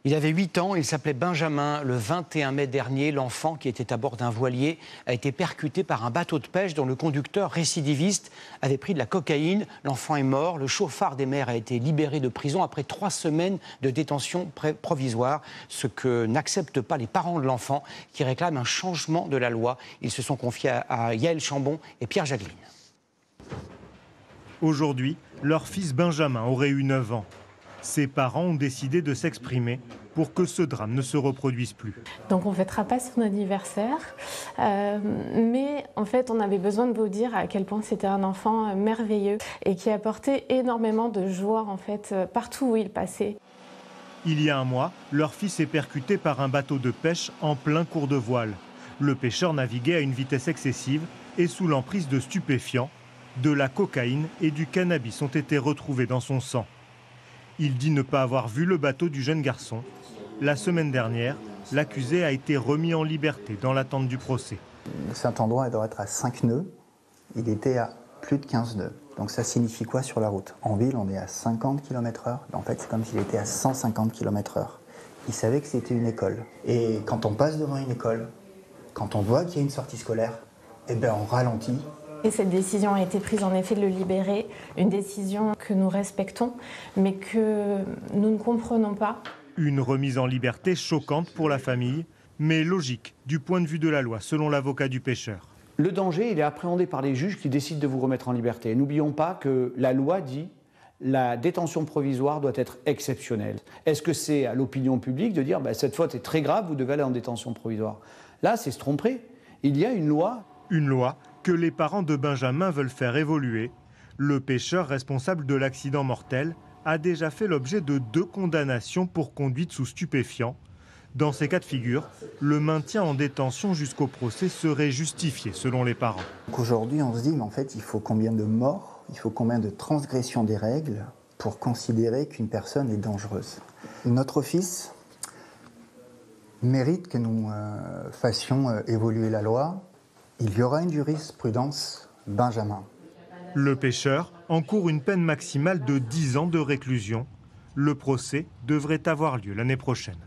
Il avait 8 ans, il s'appelait Benjamin. Le 21 mai dernier, l'enfant qui était à bord d'un voilier a été percuté par un bateau de pêche dont le conducteur récidiviste avait pris de la cocaïne. L'enfant est mort. Le chauffard des mers a été libéré de prison après 3 semaines de détention provisoire, ce que n'acceptent pas les parents de l'enfant qui réclament un changement de la loi. Ils se sont confiés à Yaël Chambon et Pierre Jagline. Aujourd'hui, leur fils Benjamin aurait eu 9 ans. Ses parents ont décidé de s'exprimer pour que ce drame ne se reproduise plus. Donc on ne fêtera pas son anniversaire, mais en fait on avait besoin de vous dire à quel point c'était un enfant merveilleux et qui apportait énormément de joie en fait partout où il passait. Il y a un mois, leur fils est percuté par un bateau de pêche en plein cours de voile. Le pêcheur naviguait à une vitesse excessive et sous l'emprise de stupéfiants. De la cocaïne et du cannabis ont été retrouvés dans son sang. Il dit ne pas avoir vu le bateau du jeune garçon. La semaine dernière, l'accusé a été remis en liberté dans l'attente du procès. Cet endroit doit être à 5 nœuds. Il était à plus de 15 nœuds. Donc ça signifie quoi sur la route? En ville, on est à 50 km/h. En fait, c'est comme s'il était à 150 km/h. Il savait que c'était une école. Et quand on passe devant une école, quand on voit qu'il y a une sortie scolaire, eh ben on ralentit. Et cette décision a été prise en effet de le libérer, une décision que nous respectons, mais que nous ne comprenons pas. Une remise en liberté choquante pour la famille, mais logique du point de vue de la loi, selon l'avocat du pêcheur. Le danger, il est appréhendé par les juges qui décident de vous remettre en liberté. N'oublions pas que la loi dit la détention provisoire doit être exceptionnelle. Est-ce que c'est à l'opinion publique de dire cette faute est très grave, vous devez aller en détention provisoire? Là, c'est se tromper. Il y a une loi. Une loi que les parents de Benjamin veulent faire évoluer. Le pêcheur responsable de l'accident mortel a déjà fait l'objet de 2 condamnations pour conduite sous stupéfiants. Dans ces cas de figure, le maintien en détention jusqu'au procès serait justifié selon les parents. Aujourd'hui, on se dit, mais en fait, il faut combien de morts, il faut combien de transgressions des règles pour considérer qu'une personne est dangereuse. Notre fils mérite que nous fassions évoluer la loi. Il y aura une jurisprudence Benjamin. Le pêcheur encourt une peine maximale de 10 ans de réclusion. Le procès devrait avoir lieu l'année prochaine.